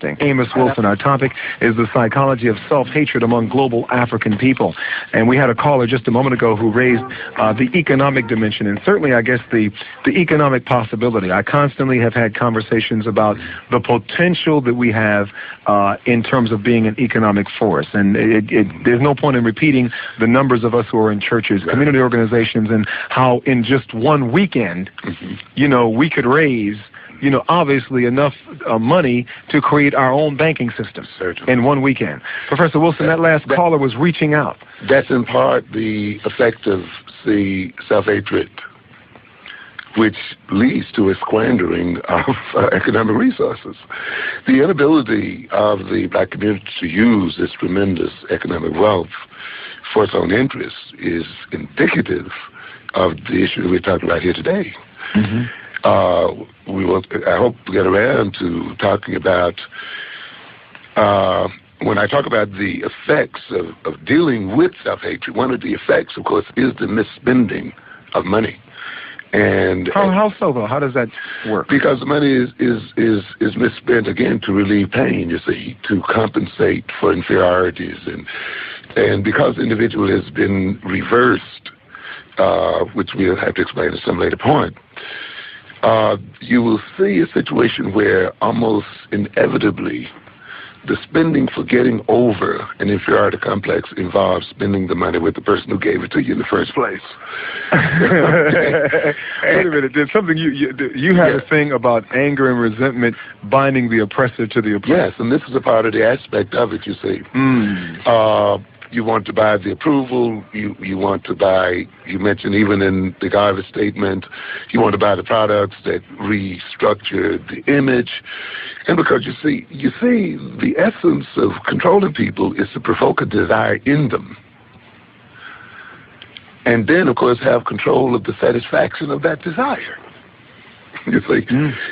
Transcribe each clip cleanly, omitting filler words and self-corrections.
Amos Wilson. Our topic is the psychology of self-hatred among global African people. And we had a caller just a moment ago who raised the economic dimension, and certainly, I guess, the economic possibility. I constantly have had conversations about the potential that we have in terms of being an economic force. And there's no point in repeating the numbers of us who are in churches, community organizations, and how in just one weekend, we could raise obviously enough money to create our own banking system in one weekend. Professor Wilson, that last caller was reaching out. That's in part the effect of the self-hatred, which leads to a squandering of economic resources. The inability of the black community to use this tremendous economic wealth for its own interests is indicative of the issue that we're talking about here today. I hope to get around to talking about, when I talk about the effects of dealing with self-hatred, one of the effects, of course, is the misspending of money. And how so, though? How does that work? Because the money is misspent, again, to relieve pain, you see, to compensate for inferiorities. And because the individual has been reversed, which we'll have to explain at some later point, you will see a situation where almost inevitably the spending for getting over an inferiority complex involves spending the money with the person who gave it to you in the first place. Wait a minute. There's something you had a thing about anger and resentment binding the oppressor to the oppressor. Yes, and this is a part of the aspect of it, you see. You want to buy the approval, you want to buy, you mentioned even in the Garvey statement, you want to buy the products that restructure the image. And because you see, the essence of controlling people is to provoke a desire in them. And then, of course, have control of the satisfaction of that desire. You see?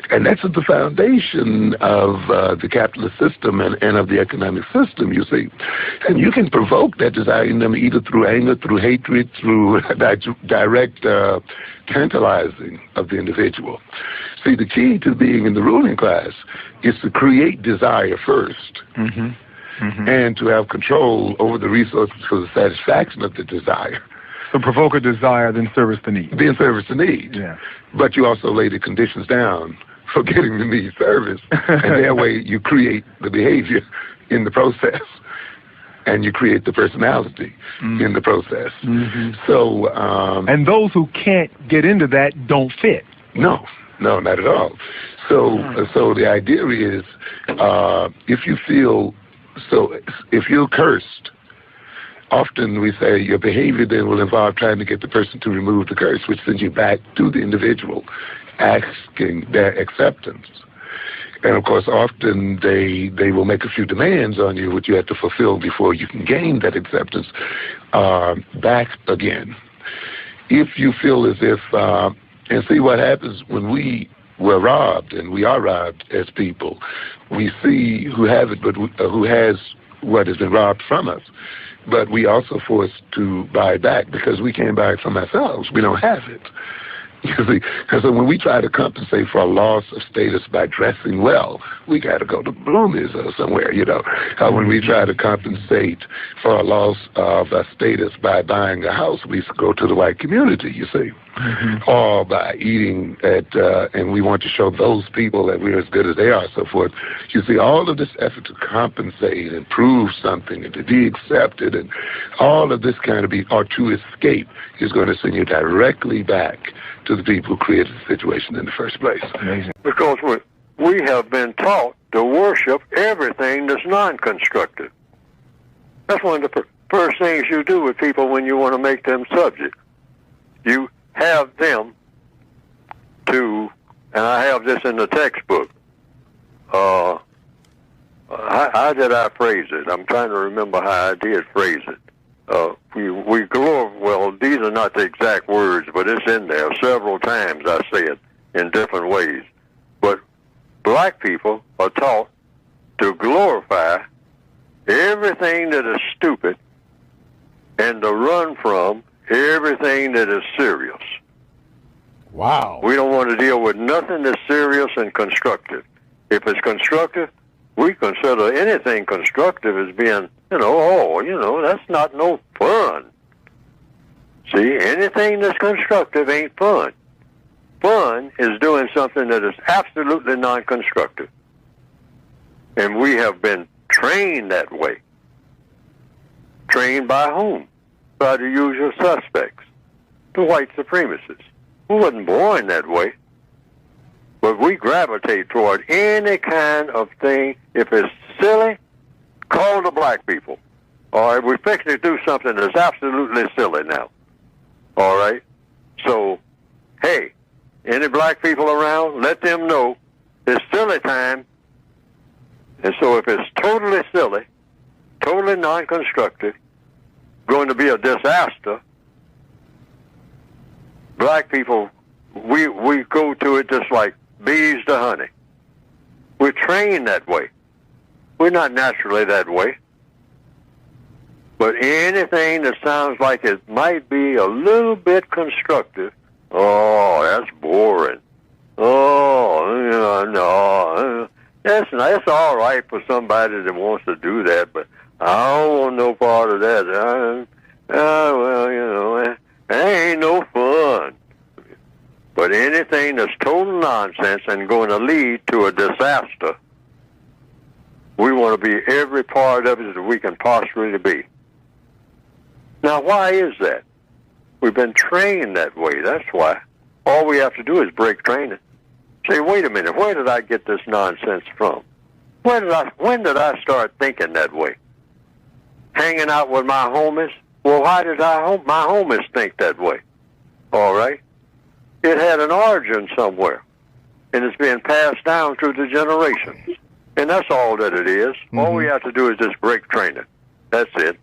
And that's at the foundation of the capitalist system and of the economic system, you see. And you can provoke that desire in them either through anger, through hatred, through direct tantalizing of the individual. See, the key to being in the ruling class is to create desire first and to have control over the resources for the satisfaction of the desire. So provoke a desire, then service the need. Then service the need. Yeah. But you also lay the conditions down for getting the need service. And that way you create the behavior in the process. And you create the personality in the process. So, and those who can't get into that don't fit. No, not at all. So the idea is, if you're cursed, often we say your behavior then will involve trying to get the person to remove the curse, which sends you back to the individual, asking their acceptance. And of course, often they will make a few demands on you, which you have to fulfill before you can gain that acceptance back again. If you feel as if, and see what happens when we were robbed, and we are robbed as people, we see who have it, but who has what has been robbed from us. But we also forced to buy it back because we can't buy it from ourselves. We don't have it. You see, because when we try to compensate for a loss of status by dressing well, we got to go to Bloomie's or somewhere, When we try to compensate for a loss of status by buying a house, we go to the white community, you see. Or by eating at, and we want to show those people that we're as good as they are, so forth. You see, all of this effort to compensate and prove something and to be accepted and all of this kind of or to escape is going to send you directly back to the people who created the situation in the first place. Amazing. Because we have been taught to worship everything that's non-constructive. That's one of the first things you do with people when you want to make them subject. You have them to, and I have this in the textbook, how did I phrase it? I'm trying to remember how I did phrase it. We glorify, well, these are not the exact words, but it's in there. Several times I say it in different ways. But black people are taught to glorify everything that is stupid and to run from everything that is serious. Wow. We don't want to deal with nothing that's serious and constructive. If it's constructive, we consider anything constructive as being, that's not no fun. See, anything that's constructive ain't fun. Fun is doing something that is absolutely non-constructive. And we have been trained that way. Trained by whom? By the usual suspects, the white supremacists. We wasn't born that way. But we gravitate toward any kind of thing. If it's silly, call the black people. All right, we're fixing to do something that's absolutely silly now. All right? So, hey, any black people around, let them know it's silly time. And so if it's totally silly, totally non-constructive, going to be a disaster, black people, we go to it just like bees to honey. We're trained that way. We're not naturally that way. But anything that sounds like it might be a little bit constructive, oh, that's boring. Oh, no. That's all right for somebody that wants to do that, but I don't want no part of that. That ain't no fun. But anything that's total nonsense and going to lead to a disaster, we want to be every part of it that we can possibly be. Now, why is that? We've been trained that way. That's why. All we have to do is break training. Say, wait a minute, where did I get this nonsense from? When did I start thinking that way? Hanging out with my homies? Well, why did my homies think that way? All right? It had an origin somewhere, and it's being passed down through the generations. And that's all that it is. Mm-hmm. All we have to do is just break training. That's it.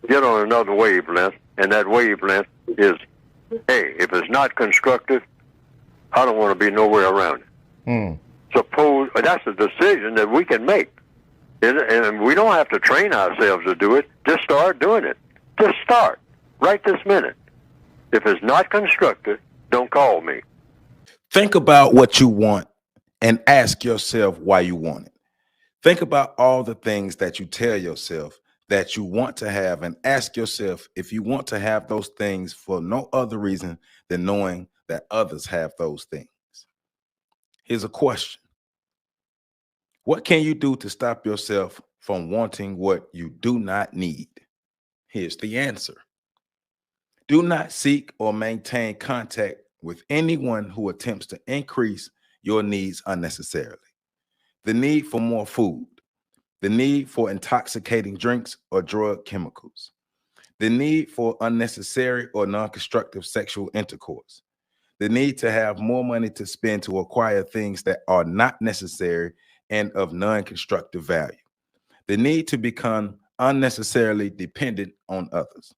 Get on another wavelength, and that wavelength is, hey, if it's not constructive, I don't want to be nowhere around it. Suppose that's a decision that we can make. And we don't have to train ourselves to do it. Just start doing it. Just start right this minute. If it's not constructive, don't call me. Think about what you want and ask yourself why you want it. Think about all the things that you tell yourself that you want to have and ask yourself if you want to have those things for no other reason than knowing that others have those things. Here's a question. What can you do to stop yourself from wanting what you do not need? Here's the answer. Do not seek or maintain contact with anyone who attempts to increase your needs unnecessarily. The need for more food, the need for intoxicating drinks or drug chemicals, the need for unnecessary or non-constructive sexual intercourse, the need to have more money to spend to acquire things that are not necessary and of non-constructive value, the need to become unnecessarily dependent on others.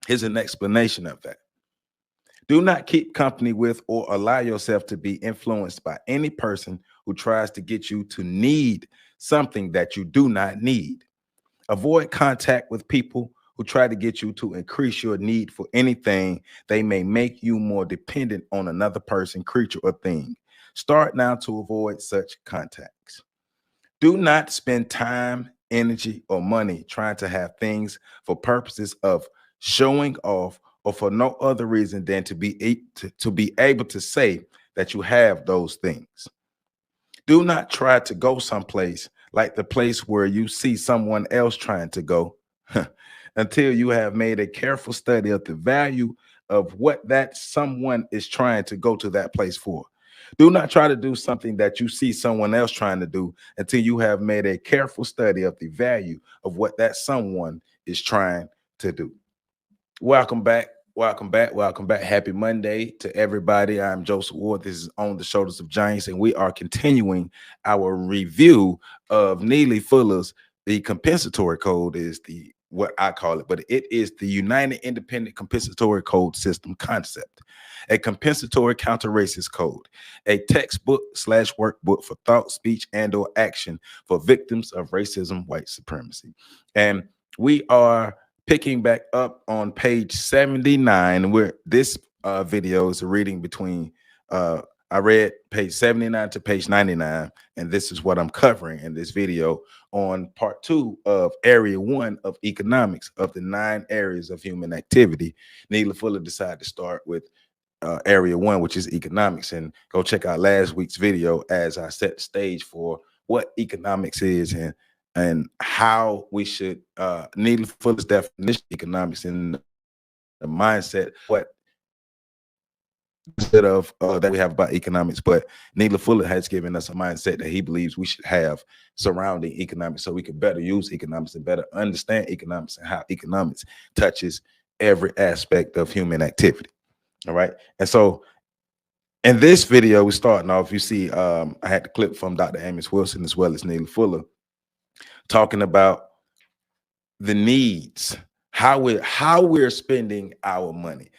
Here's an explanation of that. Do not keep company with or allow yourself to be influenced by any person who tries to get you to need something that you do not need. Avoid contact with people who try to get you to increase your need for anything. They may make you more dependent on another person, creature, or thing. Start now to avoid such contacts. Do not spend time, energy, or money trying to have things for purposes of showing off or for no other reason than to be able to say that you have those things. Do not try to go someplace like the place where you see someone else trying to go until you have made a careful study of the value of what that someone is trying to go to that place for. Do not try to do something that you see someone else trying to do until you have made a careful study of the value of what that someone is trying to do. Welcome back. Welcome back. Welcome back. Happy Monday to everybody. I'm Joseph Ward. This is On the Shoulders of Giants, and we are continuing our review of Neely Fuller's The Compensatory Code is what I call it, but it is the United Independent Compensatory Code System concept, a compensatory counter-racist code, a textbook/workbook for thought, speech, and/or action for victims of racism, white supremacy. And we are picking back up on page 79, where this video is a reading between I read page 79 to page 99, and this is what I'm covering in this video on part 2 of area 1 of economics of the 9 areas of human activity. Neely Fuller decided to start with area 1, which is economics, and go check out last week's video as I set the stage for what economics is and how we should Neely Fuller's definition of economics and the mindset, what instead of that we have about economics, but Neely Fuller has given us a mindset that he believes we should have surrounding economics so we can better use economics and better understand economics and how economics touches every aspect of human activity. All right. And so in this video, we're starting off, you see, I had the clip from Dr. Amos Wilson as well as Neely Fuller talking about the needs, how we're spending our money,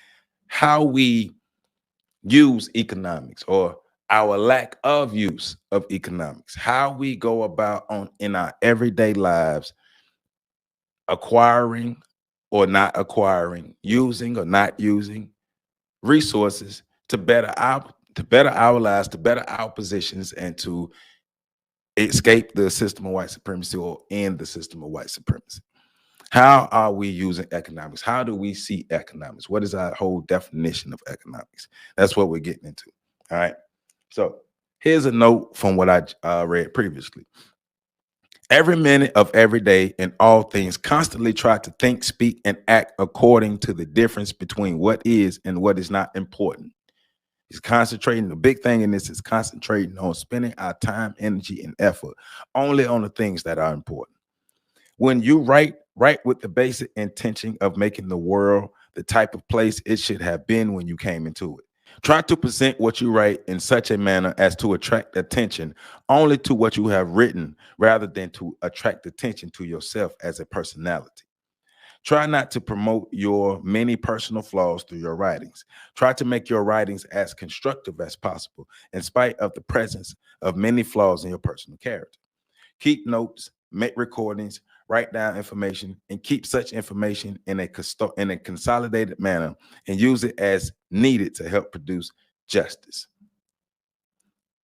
how we use economics or our lack of use of economics, how we go about in our everyday lives acquiring or not acquiring, using or not using resources to better our lives, to better our positions, and to escape the system of white supremacy or end the system of white supremacy. How are we using economics? How do we see economics? What is our whole definition of economics? That's what we're getting into. All right. So here's a note from what I read previously. Every minute of every day in all things, constantly try to think, speak, and act according to the difference between what is and what is not important. He's concentrating. The big thing in this is concentrating on spending our time, energy, and effort only on the things that are important. When you write with the basic intention of making the world the type of place it should have been when you came into it. Try to present what you write in such a manner as to attract attention only to what you have written rather than to attract attention to yourself as a personality. Try not to promote your many personal flaws through your writings. Try to make your writings as constructive as possible in spite of the presence of many flaws in your personal character. Keep notes, make recordings, write down information, and keep such information in a consolidated manner and use it as needed to help produce justice.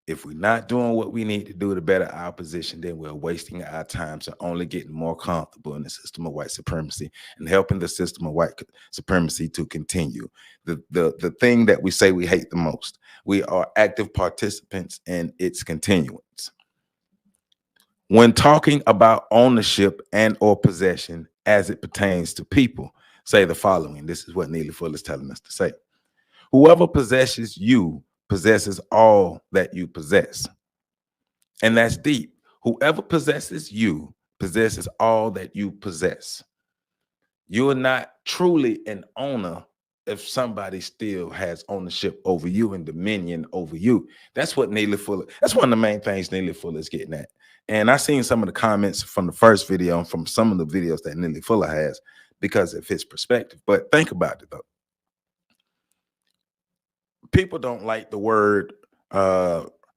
If we're not doing what we need to do to better our position, then we're wasting our time to only getting more comfortable in the system of white supremacy and helping the system of white supremacy to continue. The thing that we say we hate the most. We are active participants in its continuance. When talking about ownership and or possession as it pertains to people, say the following. This is what Neely Fuller is telling us to say. Whoever possesses you possesses all that you possess. And that's deep. Whoever possesses you possesses all that you possess. You're not truly an owner if somebody still has ownership over you and dominion over you. That's what Neely Fuller, that's one of the main things Neely Fuller is getting at. And I've seen some of the comments from the first video and from some of the videos that Neely Fuller has because of his perspective. But think about it though. People don't like the word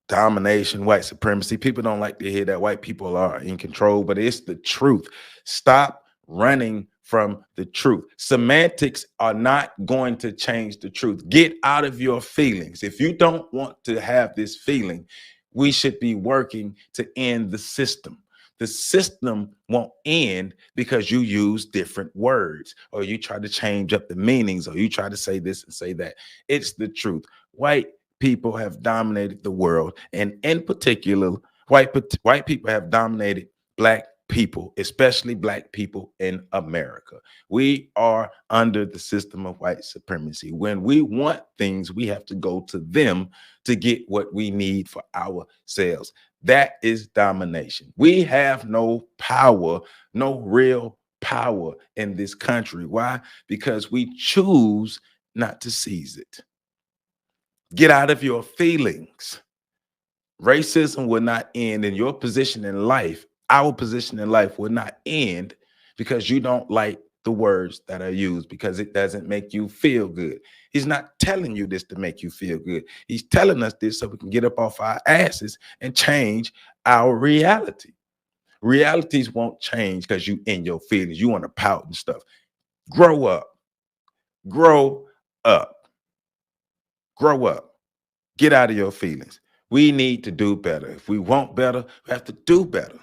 domination, white supremacy. People don't like to hear that white people are in control, but it's the truth. Stop running from the truth. Semantics are not going to change the truth. Get out of your feelings. If you don't want to have this feeling, we should be working to end the system. The system won't end because you use different words or you try to change up the meanings or you try to say this and say that. It's the truth. White people have dominated the world, and in particular, white people have dominated black people, especially black people in America. We are under the system of white supremacy. When we want things, we have to go to them to get what we need for ourselves. That is domination. We have no power, no real power in this country. Why? Because we choose not to seize it. Get out of your feelings. Racism will not end in your position in life. Our position in life will not end because you don't like the words that are used because it doesn't make you feel good. He's not telling you this to make you feel good. He's telling us this so we can get up off our asses and change our reality. Realities won't change because you in your feelings. You want to pout and stuff. Grow up. Grow up. Grow up. Get out of your feelings. We need to do better. If we want better, we have to do better.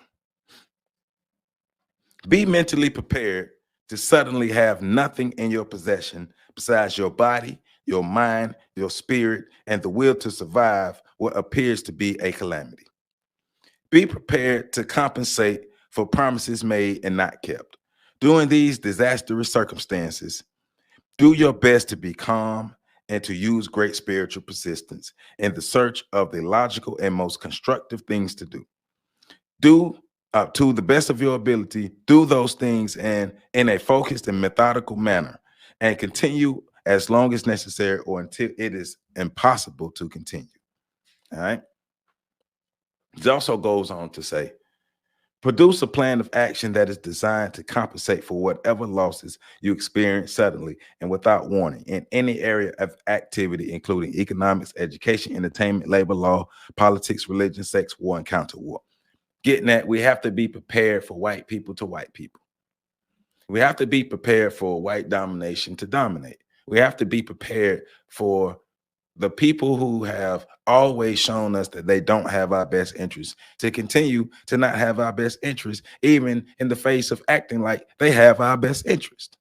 Be mentally prepared to suddenly have nothing in your possession besides your body, your mind, your spirit, and the will to survive what appears to be a calamity. Be prepared to compensate for promises made and not kept. During these disastrous circumstances, do your best to be calm and to use great spiritual persistence in the search of the logical and most constructive things to do. Do to the best of your ability, do those things and in a focused and methodical manner, and continue as long as necessary or until it is impossible to continue. All right. It also goes on to say, produce a plan of action that is designed to compensate for whatever losses you experience suddenly and without warning in any area of activity, including economics, education, entertainment, labor law, politics, religion, sex, war, and counter war. Getting at, we have to be prepared for white people to white people. We have to be prepared for white domination to dominate. We have to be prepared for the people who have always shown us that they don't have our best interests to continue to not have our best interests, even in the face of acting like they have our best interest.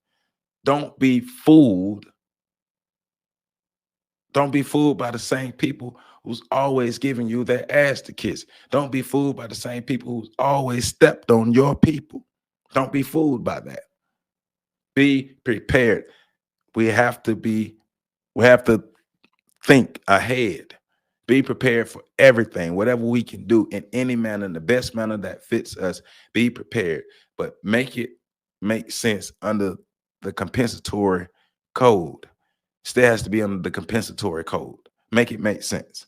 Don't be fooled. Don't be fooled by the same people who's always giving you their ass to kiss. Don't be fooled by the same people who's always stepped on your people. Don't be fooled by that. Be prepared. We have to think ahead. Be prepared for everything, whatever we can do in any manner, in the best manner that fits us. Be prepared, but make it make sense under the compensatory code. Still has to be under the compensatory code. Make it make sense.